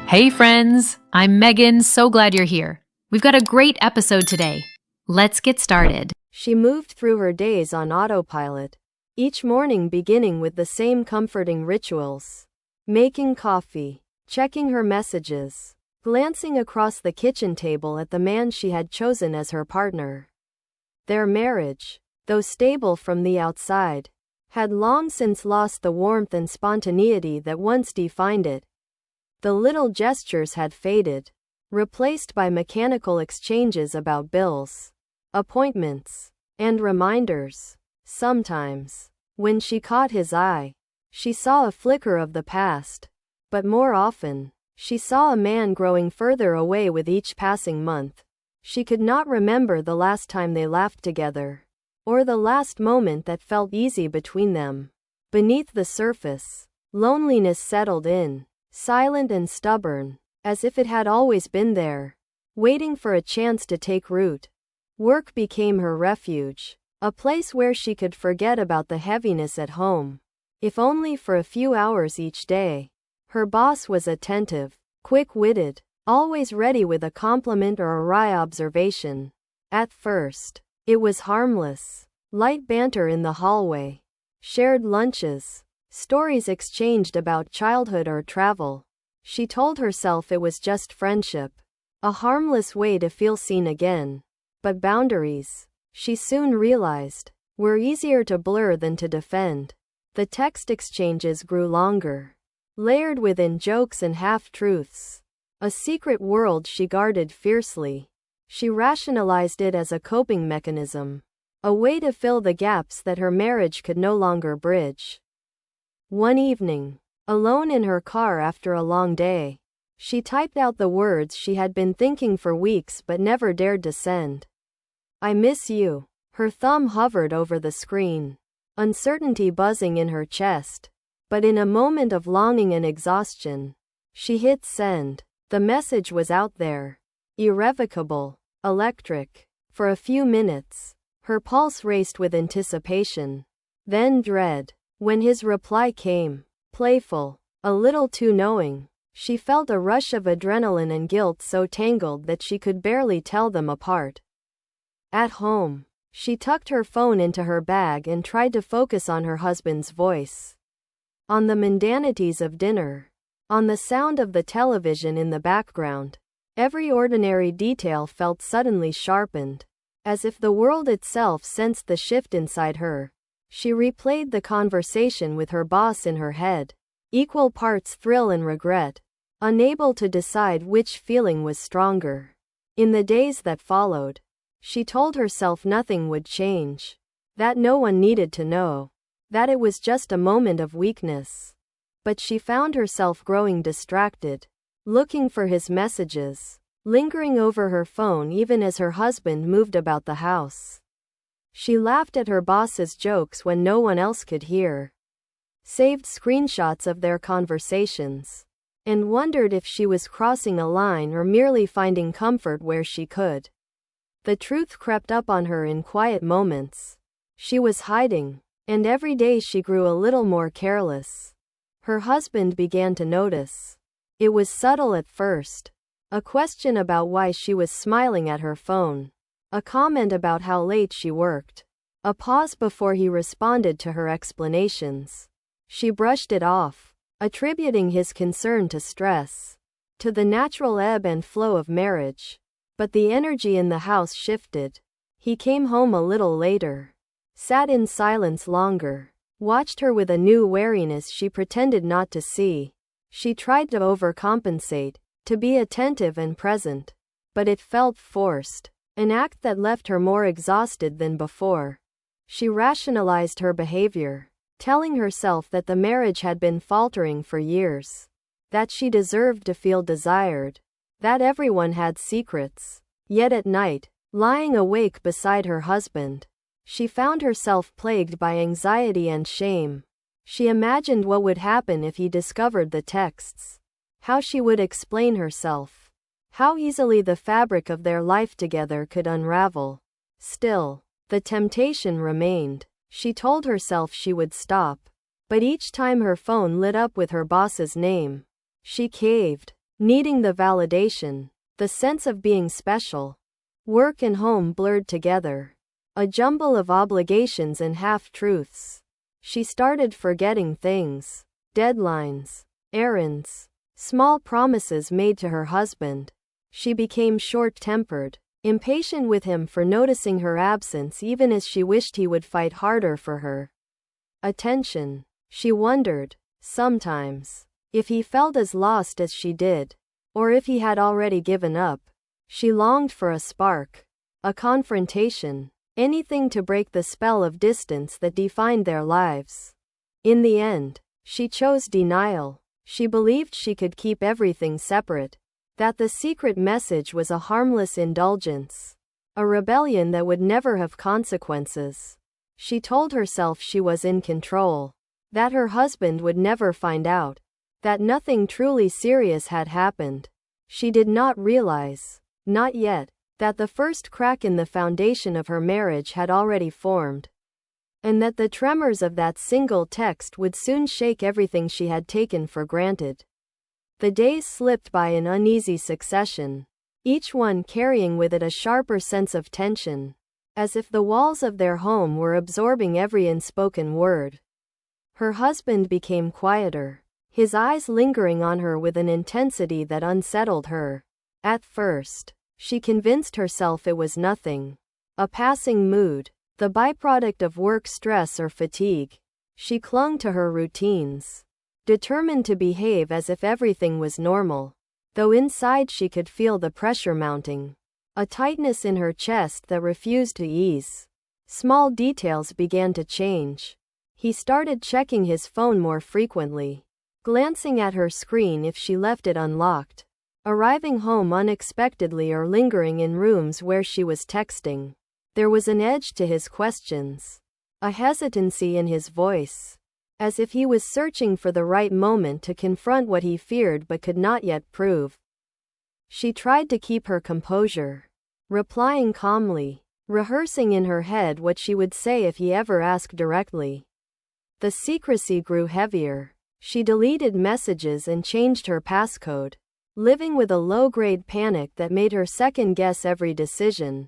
Hey friends, I'm Megan, so glad you're here. We've got a great episode today. Let's get started. She moved through her days on autopilot, each morning beginning with the same comforting rituals. Making coffee, checking her messages, glancing across the kitchen table at the man she had chosen as her partner. Their marriage, though stable from the outside, had long since lost the warmth and spontaneity that once defined it. The little gestures had faded, replaced by mechanical exchanges about bills, appointments, and reminders. Sometimes, when she caught his eye, she saw a flicker of the past, but more often, she saw a man growing further away with each passing month. She could not remember the last time they laughed together, or the last moment that felt easy between them. Beneath the surface, loneliness settled in, silent and stubborn, as if it had always been there, waiting for a chance to take root. Work became her refuge, a place where she could forget about the heaviness at home, if only for a few hours each day. Her boss was attentive, quick-witted, always ready with a compliment or a wry observation. At first, it was harmless, light banter in the hallway, shared lunches, stories exchanged about childhood or travel. She told herself it was just friendship, a harmless way to feel seen again. But boundaries, she soon realized, were easier to blur than to defend. The text exchanges grew longer, layered with in-jokes and half-truths. A secret world she guarded fiercely. She rationalized it as a coping mechanism, a way to fill the gaps that her marriage could no longer bridge. One evening, alone in her car after a long day, she typed out the words she had been thinking for weeks but never dared to send. "I miss you." Her thumb hovered over the screen, uncertainty buzzing in her chest. But in a moment of longing and exhaustion, she hit send. The message was out there, irrevocable, electric. For a few minutes, her pulse raced with anticipation, then dread. When his reply came, playful, a little too knowing, she felt a rush of adrenaline and guilt so tangled that she could barely tell them apart. At home, she tucked her phone into her bag and tried to focus on her husband's voice, on the mundanities of dinner, on the sound of the television in the background. Every ordinary detail felt suddenly sharpened, as if the world itself sensed the shift inside her. She replayed the conversation with her boss in her head, equal parts thrill and regret, unable to decide which feeling was stronger. In the days that followed, she told herself nothing would change, that no one needed to know, that it was just a moment of weakness. But she found herself growing distracted, looking for his messages, lingering over her phone even as her husband moved about the house. She laughed at her boss's jokes when no one else could hear, saved screenshots of their conversations, and wondered if she was crossing a line or merely finding comfort where she could. The truth crept up on her in quiet moments. She was hiding, and every day she grew a little more careless. Her husband began to notice. It was subtle at first, a question about why she was smiling at her phone, a comment about how late she worked, a pause before he responded to her explanations. She brushed it off, attributing his concern to stress, to the natural ebb and flow of marriage. But the energy in the house shifted. He came home a little later, sat in silence longer, watched her with a new wariness she pretended not to see. She tried to overcompensate, to be attentive and present, but it felt forced, an act that left her more exhausted than before. She rationalized her behavior, telling herself that the marriage had been faltering for years, that she deserved to feel desired, that everyone had secrets. Yet at night, lying awake beside her husband, she found herself plagued by anxiety and shame. She imagined what would happen if he discovered the texts, how she would explain herself, how easily the fabric of their life together could unravel. Still, the temptation remained. She told herself she would stop, but each time her phone lit up with her boss's name, she caved. needing the validation, the sense of being special. Work and home blurred together, a jumble of obligations and half-truths. She started forgetting things, deadlines, errands, small promises made to her husband. She became short-tempered, impatient with him for noticing her absence even as she wished he would fight harder for her attention. She wondered, sometimes, if he felt as lost as she did, or if he had already given up. She longed for a spark, a confrontation, anything to break the spell of distance that defined their lives. In the end, she chose denial. She believed she could keep everything separate, that the secret message was a harmless indulgence, a rebellion that would never have consequences. She told herself she was in control, that her husband would never find out, that nothing truly serious had happened. She did not realize, not yet, that the first crack in the foundation of her marriage had already formed, and that the tremors of that single text would soon shake everything she had taken for granted. The days slipped by in uneasy succession, each one carrying with it a sharper sense of tension, as if the walls of their home were absorbing every unspoken word. Her husband became quieter, his eyes lingering on her with an intensity that unsettled her. At first, she convinced herself it was nothing, a passing mood, the byproduct of work stress or fatigue. She clung to her routines, determined to behave as if everything was normal, though inside she could feel the pressure mounting, a tightness in her chest that refused to ease. Small details began to change. He started checking his phone more frequently, glancing at her screen if she left it unlocked, arriving home unexpectedly or lingering in rooms where she was texting. There was an edge to his questions, a hesitancy in his voice, as if he was searching for the right moment to confront what he feared but could not yet prove. She tried to keep her composure, replying calmly, rehearsing in her head what she would say if he ever asked directly. The secrecy grew heavier. She deleted messages and changed her passcode, living with a low-grade panic that made her second-guess every decision.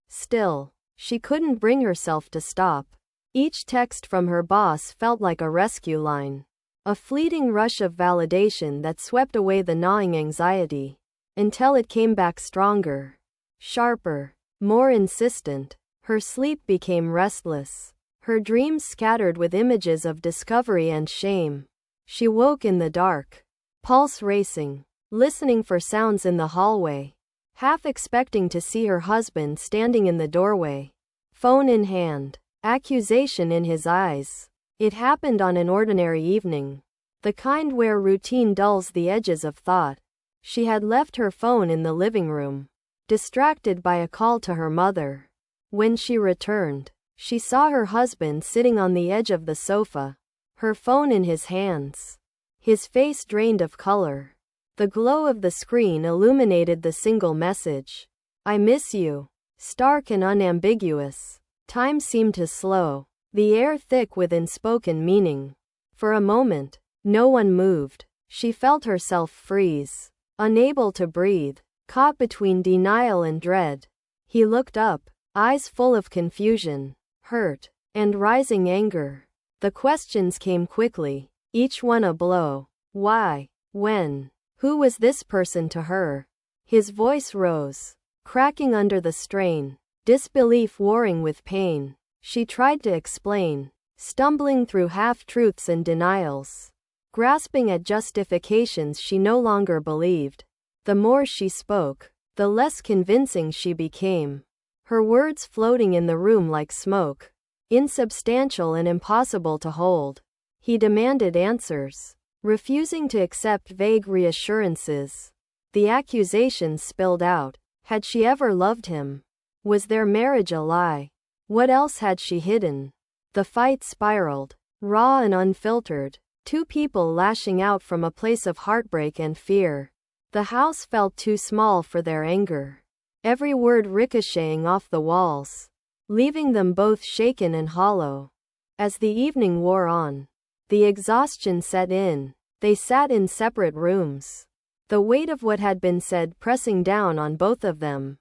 Still, she couldn't bring herself to stop. Each text from her boss felt like a rescue line, a fleeting rush of validation that swept away the gnawing anxiety, until it came back stronger, sharper, more insistent. Her sleep became restless, her dreams scattered with images of discovery and shame. She woke in the dark, pulse racing, listening for sounds in the hallway, half expecting to see her husband standing in the doorway, phone in hand, accusation in his eyes. It happened on an ordinary evening, the kind where routine dulls the edges of thought. She had left her phone in the living room, distracted by a call to her mother. When she returned, she saw her husband sitting on the edge of the sofa, her phone in his hands, his face drained of color. The glow of the screen illuminated the single message, "I miss you," stark and unambiguous. Time seemed to slow, the air thick with unspoken meaning. For a moment, no one moved. She felt herself freeze, unable to breathe, caught between denial and dread. He looked up, eyes full of confusion, hurt, and rising anger. The questions came quickly, each one a blow. Why? When? Who was this person to her? His voice rose, cracking under the strain, disbelief warring with pain. She tried to explain, stumbling through half-truths and denials, grasping at justifications she no longer believed. The more she spoke, the less convincing she became, her words floating in the room like smoke, insubstantial and impossible to hold. He demanded answers, refusing to accept vague reassurances. The accusations spilled out. Had she ever loved him? Was their marriage a lie? What else had she hidden? The fight spiraled, raw and unfiltered, two people lashing out from a place of heartbreak and fear. The house felt too small for their anger, every word ricocheting off the walls, leaving them both shaken and hollow. As the evening wore on, the exhaustion set in. They sat in separate rooms, the weight of what had been said pressing down on both of them.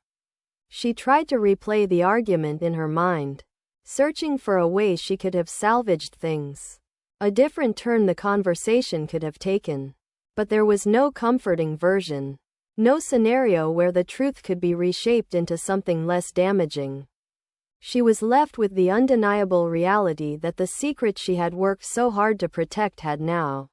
She tried to replay the argument in her mind, searching for a way she could have salvaged things, a different turn the conversation could have taken. But there was no comforting version, no scenario where the truth could be reshaped into something less damaging. She was left with the undeniable reality that the secret she had worked so hard to protect had now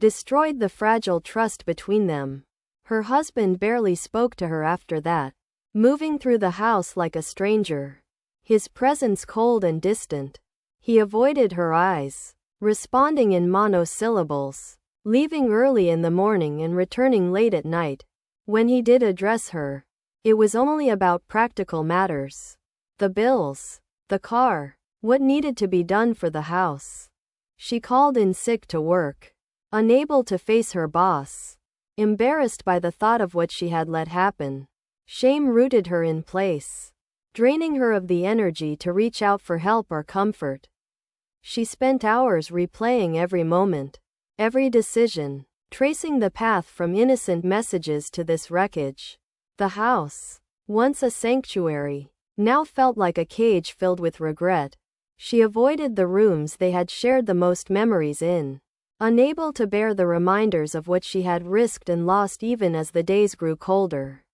destroyed the fragile trust between them. Her husband barely spoke to her after that, moving through the house like a stranger, his presence cold and distant. He avoided her eyes, responding in monosyllables, leaving early in the morning and returning late at night. When he did address her, it was only about practical matters. The bills, the car, what needed to be done for the house. She called in sick to work, unable to face her boss, embarrassed by the thought of what she had let happen. Shame rooted her in place, draining her of the energy to reach out for help or comfort. She spent hours replaying every moment, every decision, tracing the path from innocent messages to this wreckage. The house, once a sanctuary, now felt like a cage filled with regret. She avoided the rooms they had shared the most memories in, unable to bear the reminders of what she had risked and lost even as the days grew colder.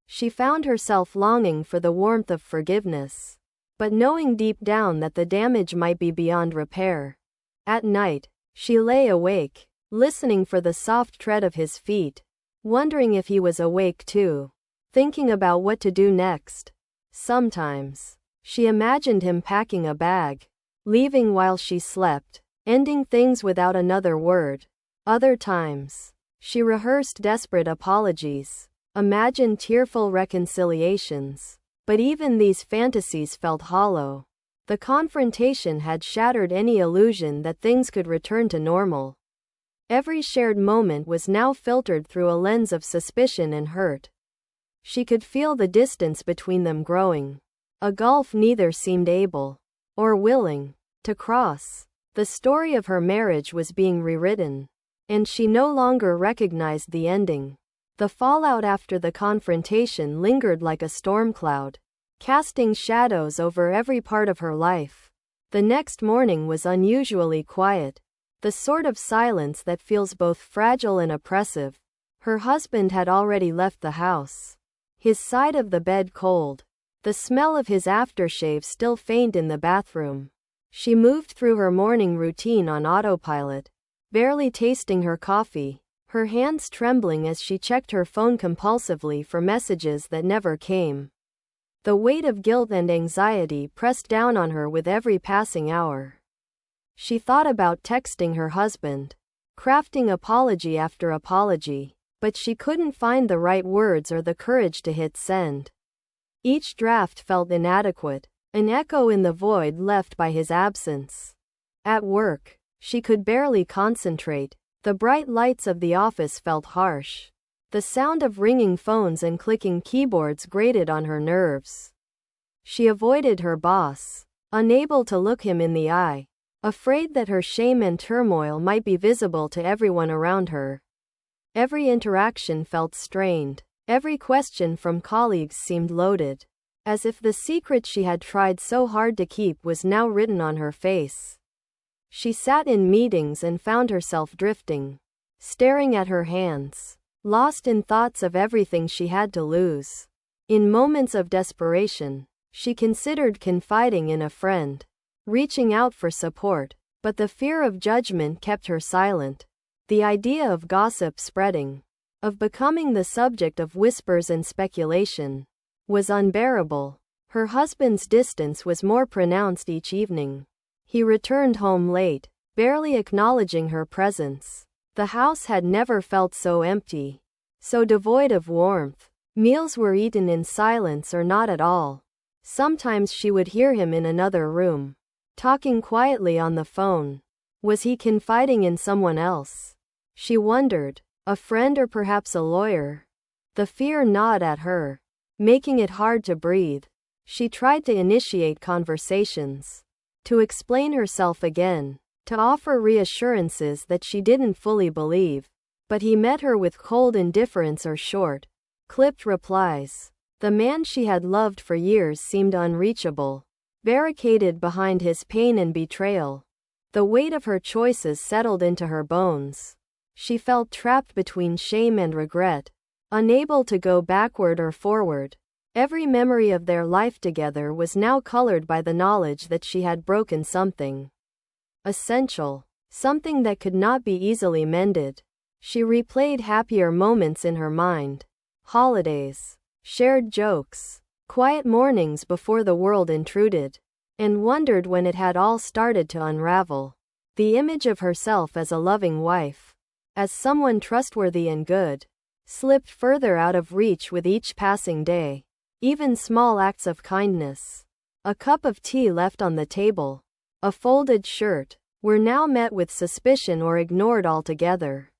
She found herself longing for the warmth of forgiveness, but knowing deep down that the damage might be beyond repair. At night, she lay awake, listening for the soft tread of his feet, wondering if he was awake too, thinking about what to do next. Sometimes, she imagined him packing a bag, leaving while she slept, ending things without another word. Other times, she rehearsed desperate apologies, imagined tearful reconciliations. But even these fantasies felt hollow. The confrontation had shattered any illusion that things could return to normal. Every shared moment was now filtered through a lens of suspicion and hurt. She could feel the distance between them growing, a gulf neither seemed able, or willing, to cross. The story of her marriage was being rewritten, and she no longer recognized the ending. The fallout after the confrontation lingered like a storm cloud, casting shadows over every part of her life. The next morning was unusually quiet, the sort of silence that feels both fragile and oppressive. Her husband had already left the house, his side of the bed cold, the smell of his aftershave still faint in the bathroom. She moved through her morning routine on autopilot, barely tasting her coffee, her hands trembling as she checked her phone compulsively for messages that never came. The weight of guilt and anxiety pressed down on her with every passing hour. She thought about texting her husband, crafting apology after apology, but she couldn't find the right words or the courage to hit send. Each draft felt inadequate, an echo in the void left by his absence. At work, she could barely concentrate. The bright lights of the office felt harsh. The sound of ringing phones and clicking keyboards grated on her nerves. She avoided her boss, unable to look him in the eye, afraid that her shame and turmoil might be visible to everyone around her. Every interaction felt strained. Every question from colleagues seemed loaded, as if the secret she had tried so hard to keep was now written on her face. She sat in meetings and found herself drifting, staring at her hands, lost in thoughts of everything she had to lose. In moments of desperation, she considered confiding in a friend, reaching out for support, but the fear of judgment kept her silent. The idea of gossip spreading, of becoming the subject of whispers and speculation, was unbearable. Her husband's distance was more pronounced each evening. He returned home late, barely acknowledging her presence. The house had never felt so empty, so devoid of warmth. Meals were eaten in silence or not at all. Sometimes she would hear him in another room, talking quietly on the phone. Was he confiding in someone else? She wondered. A friend or perhaps a lawyer? The fear gnawed at her, making it hard to breathe. She tried to initiate conversations, to explain herself again, to offer reassurances that she didn't fully believe. But he met her with cold indifference or short, clipped replies. The man she had loved for years seemed unreachable, barricaded behind his pain and betrayal. The weight of her choices settled into her bones. She felt trapped between shame and regret, unable to go backward or forward. Every memory of their life together was now colored by the knowledge that she had broken something essential, something that could not be easily mended. She replayed happier moments in her mind. Holidays, shared jokes, quiet mornings before the world intruded, and wondered when it had all started to unravel. The image of herself as a loving wife, as someone trustworthy and good, slipped further out of reach with each passing day. Even small acts of kindness, a cup of tea left on the table, a folded shirt, were now met with suspicion or ignored altogether.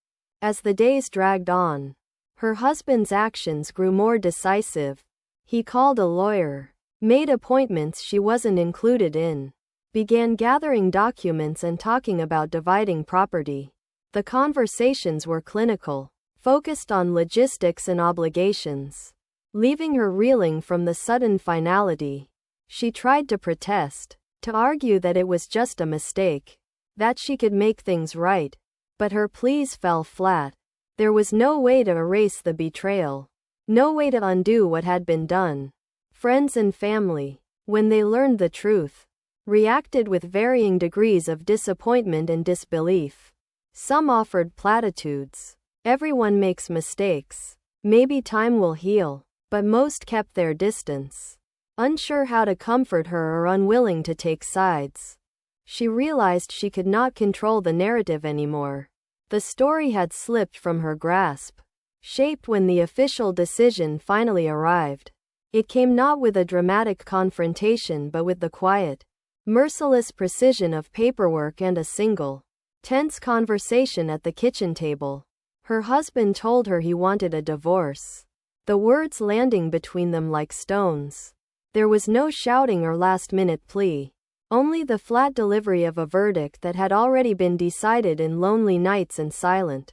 As the days dragged on, her husband's actions grew more decisive. He called a lawyer, made appointments she wasn't included in, began gathering documents and talking about dividing property. The conversations were clinical, focused on logistics and obligations, leaving her reeling from the sudden finality. She tried to protest, to argue that it was just a mistake, that she could make things right, but her pleas fell flat. There was no way to erase the betrayal, no way to undo what had been done. Friends and family, when they learned the truth, reacted with varying degrees of disappointment and disbelief. Some offered platitudes. Everyone makes mistakes. Maybe time will heal. But most kept their distance, unsure how to comfort her or unwilling to take sides. She realized she could not control the narrative anymore. The story had slipped from her grasp, shaped when the official decision finally arrived. It came not with a dramatic confrontation but with the quiet, merciless precision of paperwork and a single, tense conversation at the kitchen table. Her husband told her he wanted a divorce, the words landing between them like stones. There was no shouting or last-minute plea, only the flat delivery of a verdict that had already been decided in lonely nights and silent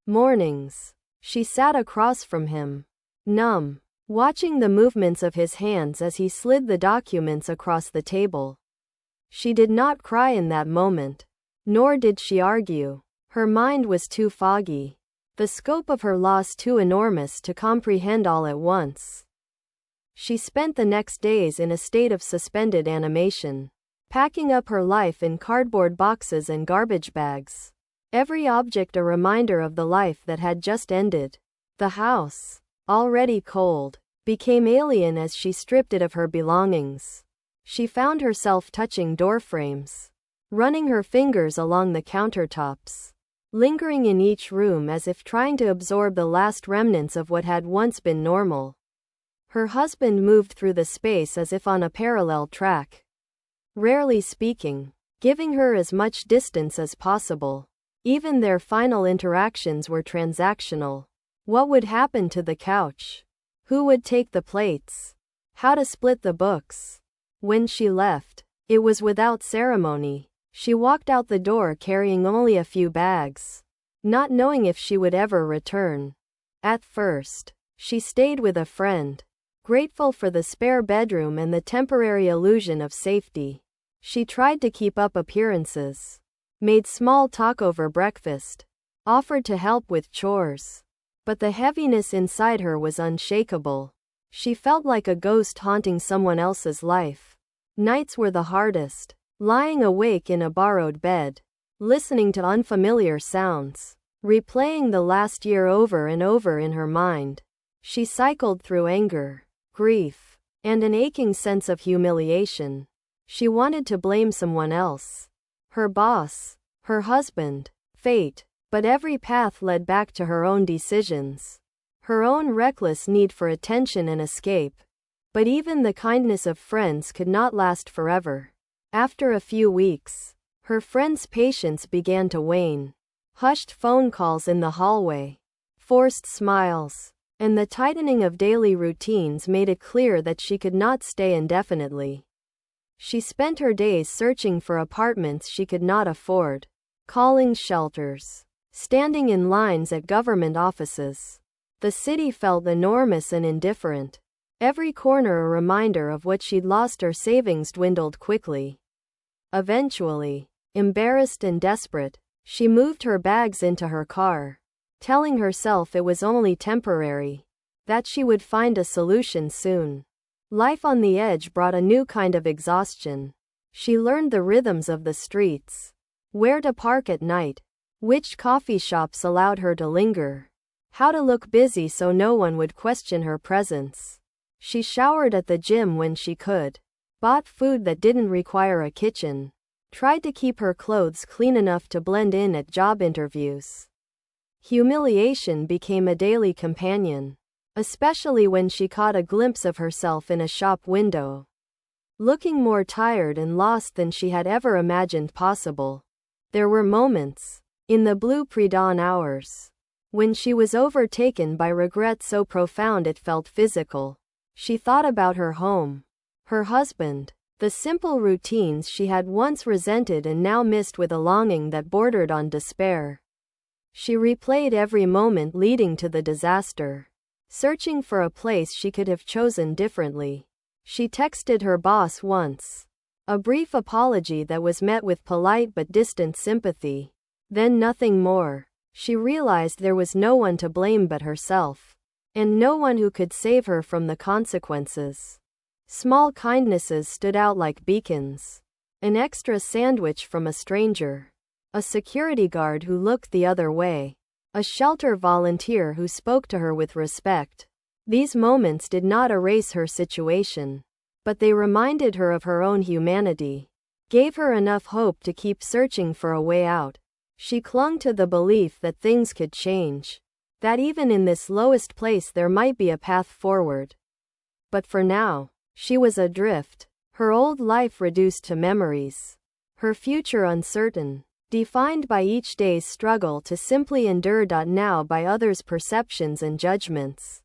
mornings. She sat across from him, numb, watching the movements of his hands as he slid the documents across the table. She did not cry in that moment, nor did she argue. Her mind was too foggy, the scope of her loss too enormous to comprehend all at once. She spent the next days in a state of suspended animation, packing up her life in cardboard boxes and garbage bags, every object a reminder of the life that had just ended. The house, already cold, became alien as she stripped it of her belongings. She found herself touching door frames, running her fingers along the countertops, lingering in each room as if trying to absorb the last remnants of what had once been normal. Her husband moved through the space as if on a parallel track, rarely speaking, giving her as much distance as possible. Even their final interactions were transactional. What would happen to the couch? Who would take the plates? How to split the books? When she left, it was without ceremony. She walked out the door carrying only a few bags, not knowing if she would ever return. At first, she stayed with a friend, grateful for the spare bedroom and the temporary illusion of safety. She tried to keep up appearances, made small talk over breakfast, offered to help with chores. But the heaviness inside her was unshakable. She felt like a ghost haunting someone else's life. Nights were the hardest, lying awake in a borrowed bed, listening to unfamiliar sounds, replaying the last year over and over in her mind. She cycled through anger, grief, and an aching sense of humiliation. She wanted to blame someone else. Her boss, her husband, fate. But every path led back to her own decisions, her own reckless need for attention and escape. But even the kindness of friends could not last forever. After a few weeks, her friend's patience began to wane. Hushed phone calls in the hallway, forced smiles, and the tightening of daily routines made it clear that she could not stay indefinitely. She spent her days searching for apartments she could not afford, calling shelters, standing in lines at government offices. The city felt enormous and indifferent. Every corner a reminder of what she'd lost. Her savings dwindled quickly. Eventually, embarrassed and desperate, she moved her bags into her car, telling herself it was only temporary, that she would find a solution soon. Life on the edge brought a new kind of exhaustion. She learned the rhythms of the streets, where to park at night, which coffee shops allowed her to linger, how to look busy so no one would question her presence. She showered at the gym when she could, bought food that didn't require a kitchen, tried to keep her clothes clean enough to blend in at job interviews. Humiliation became a daily companion, especially when she caught a glimpse of herself in a shop window, looking more tired and lost than she had ever imagined possible. There were moments, in the blue pre-dawn hours, when she was overtaken by regret so profound it felt physical. She thought about her home, her husband, the simple routines she had once resented and now missed with a longing that bordered on despair. She replayed every moment leading to the disaster, searching for a place she could have chosen differently. She texted her boss once, a brief apology that was met with polite but distant sympathy. Then nothing more. She realized there was no one to blame but herself, and no one who could save her from the consequences. Small kindnesses stood out like beacons. An extra sandwich from a stranger, a security guard who looked the other way, a shelter volunteer who spoke to her with respect. These moments did not erase her situation, but they reminded her of her own humanity, gave her enough hope to keep searching for a way out. She clung to the belief that things could change, that even in this lowest place there might be a path forward. But for now, she was adrift, her old life reduced to memories, her future uncertain, defined by each day's struggle to simply endure. Now by others' perceptions and judgments.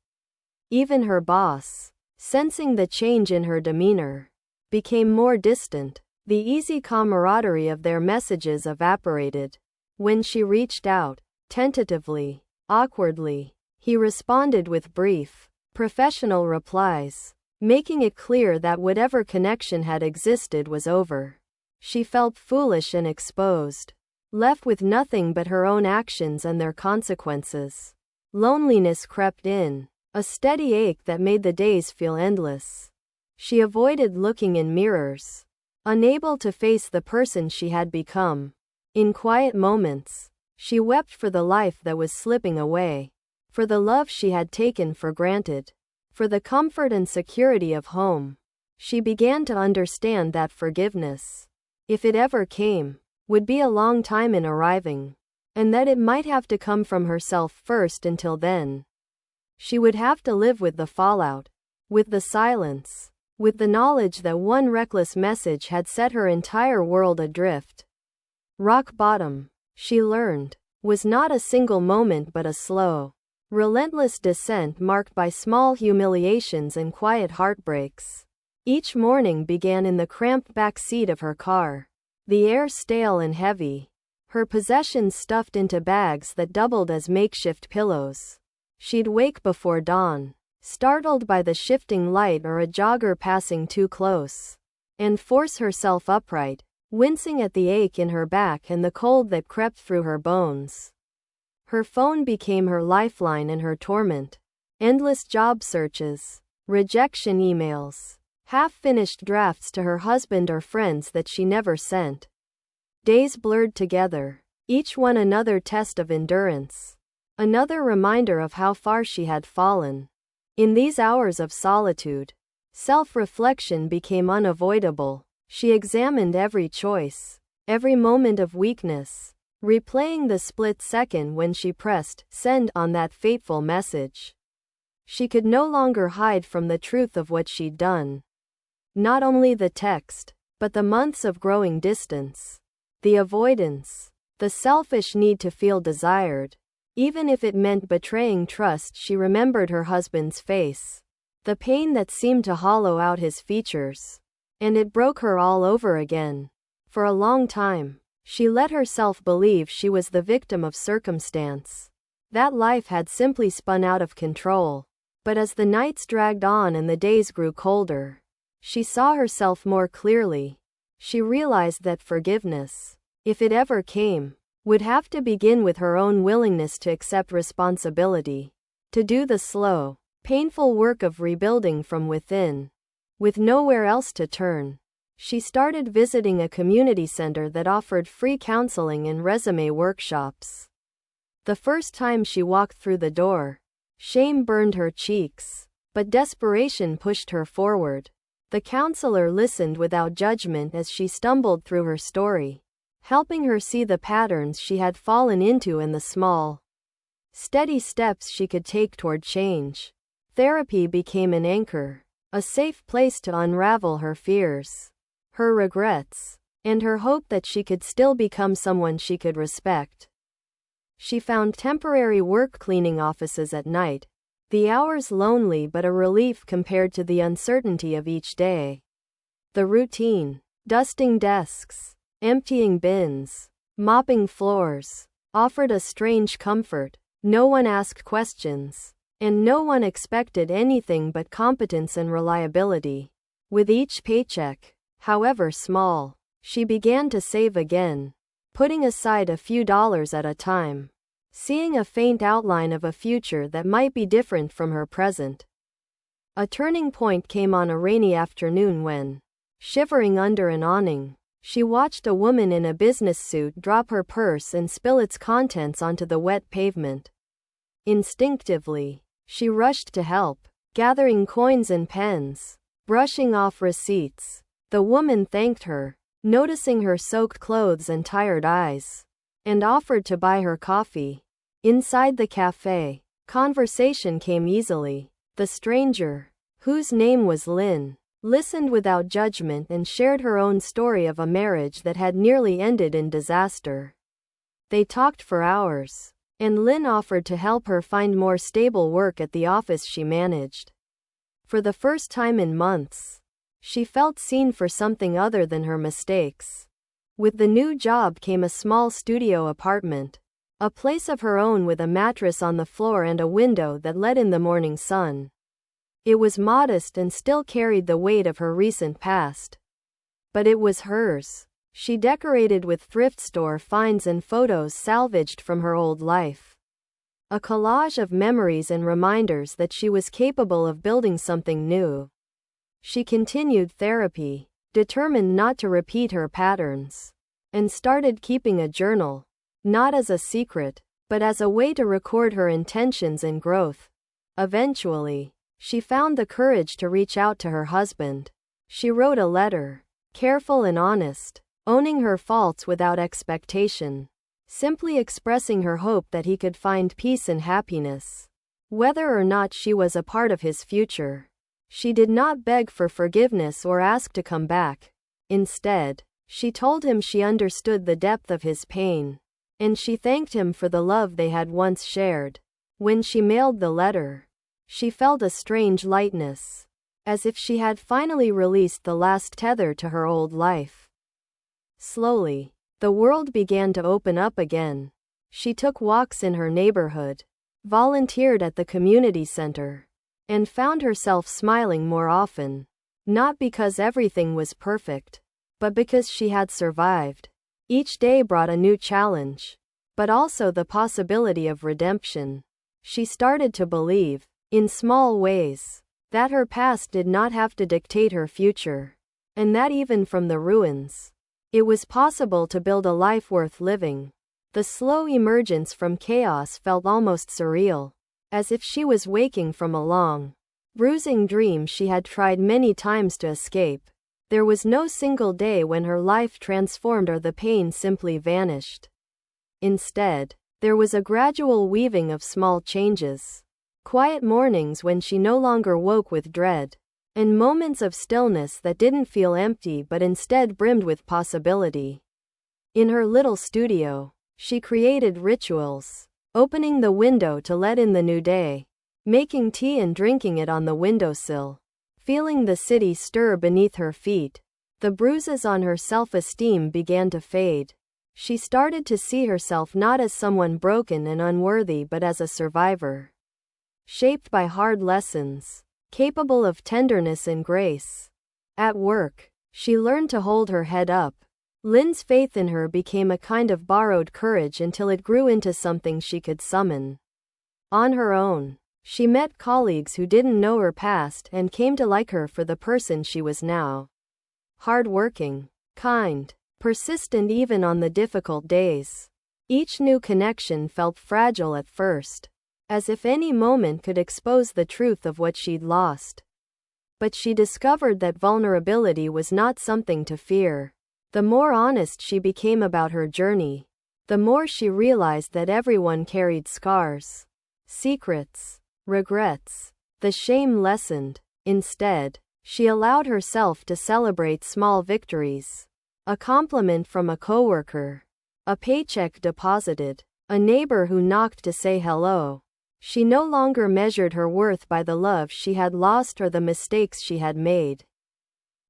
Even her boss, sensing the change in her demeanor, became more distant. The easy camaraderie of their messages evaporated. When she reached out, tentatively, awkwardly, he responded with brief, professional replies, making it clear that whatever connection had existed was over. She felt foolish and exposed, left with nothing but her own actions and their consequences. Loneliness crept in, a steady ache that made the days feel endless. She avoided looking in mirrors, unable to face the person she had become. In quiet moments, she wept for the life that was slipping away, for the love she had taken for granted, for the comfort and security of home. She began to understand that forgiveness, if it ever came, would be a long time in arriving, and that it might have to come from herself first. Until then, she would have to live with the fallout, with the silence, with the knowledge that one reckless message had set her entire world adrift. Rock bottom, she learned, was not a single moment but a slow, relentless descent marked by small humiliations and quiet heartbreaks. Each morning began in the cramped back seat of her car, the air stale and heavy, her possessions stuffed into bags that doubled as makeshift pillows. She'd wake before dawn, startled by the shifting light or a jogger passing too close, and force herself upright, wincing at the ache in her back and the cold that crept through her bones. Her phone became her lifeline and her torment. Endless job searches, rejection emails, half-finished drafts to her husband or friends that she never sent. Days blurred together, each one another test of endurance, another reminder of how far she had fallen. In these hours of solitude, self-reflection became unavoidable. She examined every choice, every moment of weakness, replaying the split second when she pressed send on that fateful message. She could no longer hide from the truth of what she'd done. Not only the text, but the months of growing distance, the avoidance, the selfish need to feel desired, even if it meant betraying trust. She remembered her husband's face, the pain that seemed to hollow out his features. And it broke her all over again. For a long time, She let herself believe she was the victim of circumstance. That life had simply spun out of control. But as the nights dragged on and the days grew colder, she saw herself more clearly. She realized that forgiveness, if it ever came, would have to begin with her own willingness to accept responsibility, to do the slow, painful work of rebuilding from within. With nowhere else to turn, she started visiting a community center that offered free counseling and resume workshops. The first time she walked through the door, shame burned her cheeks, but desperation pushed her forward. The counselor listened without judgment as she stumbled through her story, helping her see the patterns she had fallen into and the small, steady steps she could take toward change. Therapy became an anchor, a safe place to unravel her fears, her regrets, and her hope that she could still become someone she could respect. She found temporary work cleaning offices at night, the hours lonely but a relief compared to the uncertainty of each day. The routine, dusting desks, emptying bins, mopping floors, offered a strange comfort. No one asked questions, and no one expected anything but competence and reliability. With each paycheck, however small, she began to save again, putting aside a few dollars at a time, seeing a faint outline of a future that might be different from her present. A turning point came on a rainy afternoon when, shivering under an awning, she watched a woman in a business suit drop her purse and spill its contents onto the wet pavement. Instinctively, she rushed to help, gathering coins and pens, brushing off receipts. The woman thanked her, noticing her soaked clothes and tired eyes, and offered to buy her coffee. Inside the cafe, conversation came easily. The stranger, whose name was Lynn, listened without judgment and shared her own story of a marriage that had nearly ended in disaster. They talked for hours, and Lynn offered to help her find more stable work at the office she managed. For the first time in months, she felt seen for something other than her mistakes. With the new job came a small studio apartment, a place of her own with a mattress on the floor and a window that let in the morning sun. It was modest and still carried the weight of her recent past. But it was hers. She decorated with thrift store finds and photos salvaged from her old life. A collage of memories and reminders that she was capable of building something new. She continued therapy, determined not to repeat her patterns, and started keeping a journal, not as a secret, but as a way to record her intentions and growth. Eventually, she found the courage to reach out to her husband. She wrote a letter, careful and honest, owning her faults without expectation, simply expressing her hope that he could find peace and happiness, whether or not she was a part of his future. She did not beg for forgiveness or ask to come back. Instead, she told him she understood the depth of his pain, and she thanked him for the love they had once shared. When she mailed the letter, she felt a strange lightness, as if she had finally released the last tether to her old life. Slowly, the world began to open up again. She took walks in her neighborhood, volunteered at the community center, and found herself smiling more often, not because everything was perfect, but because she had survived. Each day brought a new challenge, but also the possibility of redemption. She started to believe, in small ways, that her past did not have to dictate her future, and that even from the ruins, it was possible to build a life worth living. The slow emergence from chaos felt almost surreal, as if she was waking from a long, bruising dream she had tried many times to escape. There was no single day when her life transformed or the pain simply vanished. Instead, there was a gradual weaving of small changes. Quiet mornings when she no longer woke with dread, and moments of stillness that didn't feel empty but instead brimmed with possibility. In her little studio, she created rituals, opening the window to let in the new day, making tea and drinking it on the windowsill, feeling the city stir beneath her feet. The bruises on her self-esteem began to fade, She started to see herself not as someone broken and unworthy but as a survivor, shaped by hard lessons, capable of tenderness and grace. At work, she learned to hold her head up. Lynn's faith in her became a kind of borrowed courage until it grew into something she could summon on her own. She met colleagues who didn't know her past and came to like her for the person she was now. Hardworking, kind, persistent even on the difficult days. Each new connection felt fragile at first, as if any moment could expose the truth of what she'd lost. But she discovered that vulnerability was not something to fear. The more honest she became about her journey, the more she realized that everyone carried scars, secrets, regrets. The shame lessened. Instead, she allowed herself to celebrate small victories. A compliment from a coworker, a paycheck deposited, a neighbor who knocked to say hello. She no longer measured her worth by the love she had lost or the mistakes she had made.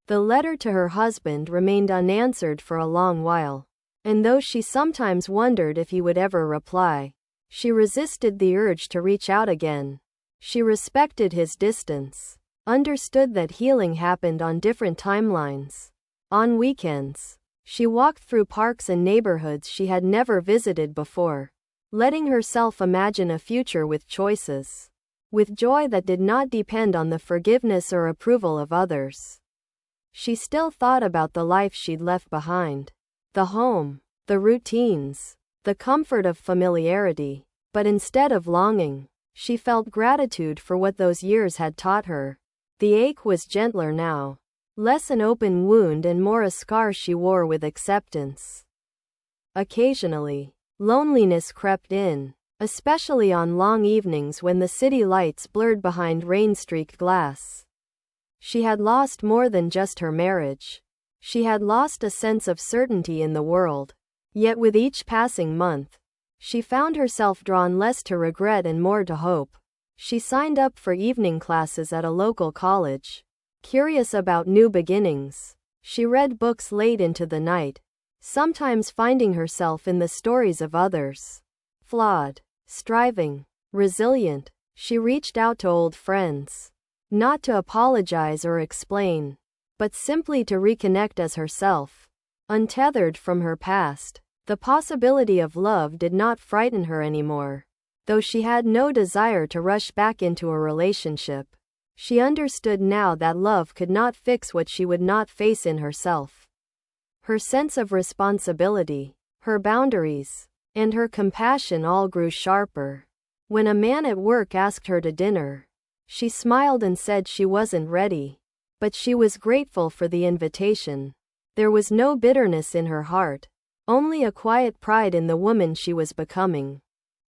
The letter to her husband remained unanswered for a long while, and though she sometimes wondered if he would ever reply, she resisted the urge to reach out again. She respected his distance, understood that healing happened on different timelines. On weekends, she walked through parks and neighborhoods she had never visited before, letting herself imagine a future with choices, with joy that did not depend on the forgiveness or approval of others. She still thought about the life she'd left behind, the home, the routines, the comfort of familiarity, but instead of longing, she felt gratitude for what those years had taught her. The ache was gentler now, less an open wound and more a scar she wore with acceptance. Occasionally, loneliness crept in, especially on long evenings when the city lights blurred behind rain-streaked glass. She had lost more than just her marriage. She had lost a sense of certainty in the world. Yet with each passing month, she found herself drawn less to regret and more to hope. She signed up for evening classes at a local college. Curious about new beginnings, she read books late into the night, sometimes finding herself in the stories of others. Flawed, striving, resilient, she reached out to old friends, not to apologize or explain, but simply to reconnect as herself. Untethered from her past, the possibility of love did not frighten her anymore. Though she had no desire to rush back into a relationship, she understood now that love could not fix what she would not face in herself. Her sense of responsibility, her boundaries, and her compassion all grew sharper. When a man at work asked her to dinner, she smiled and said she wasn't ready, but she was grateful for the invitation. There was no bitterness in her heart, only a quiet pride in the woman she was becoming.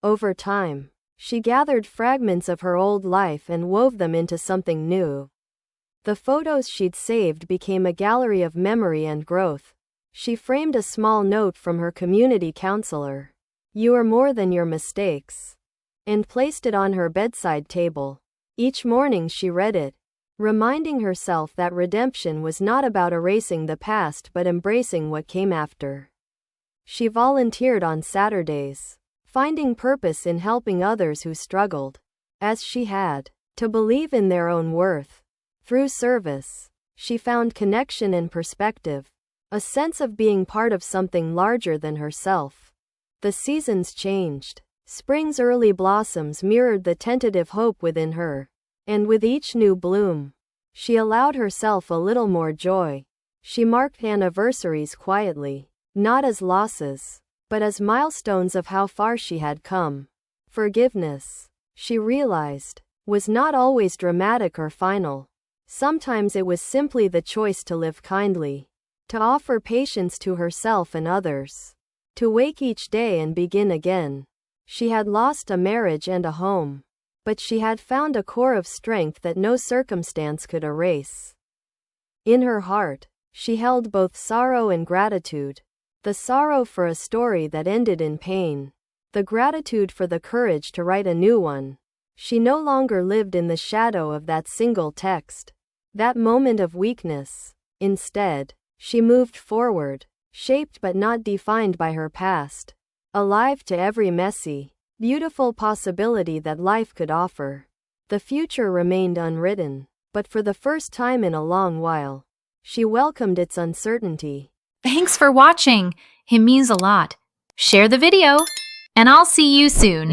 Over time, she gathered fragments of her old life and wove them into something new. The photos she'd saved became a gallery of memory and growth. She framed a small note from her community counselor, "You are more than your mistakes," and placed it on her bedside table. Each morning she read it, reminding herself that redemption was not about erasing the past but embracing what came after. She volunteered on Saturdays, finding purpose in helping others who struggled, as she had, to believe in their own worth. Through service, she found connection and perspective, a sense of being part of something larger than herself. The seasons changed. Spring's early blossoms mirrored the tentative hope within her, and with each new bloom, she allowed herself a little more joy. She marked anniversaries quietly, not as losses, but as milestones of how far she had come. Forgiveness, she realized, was not always dramatic or final. Sometimes it was simply the choice to live kindly, to offer patience to herself and others, to wake each day and begin again. She had lost a marriage and a home, but she had found a core of strength that no circumstance could erase. In her heart, she held both sorrow and gratitude. The sorrow for a story that ended in pain, the gratitude for the courage to write a new one. She no longer lived in the shadow of that single text, that moment of weakness. Instead, she moved forward, shaped but not defined by her past, alive to every messy, beautiful possibility that life could offer. The future remained unwritten, but for the first time in a long while, she welcomed its uncertainty. Thanks for watching. It means a lot. Share the video, and I'll see you soon.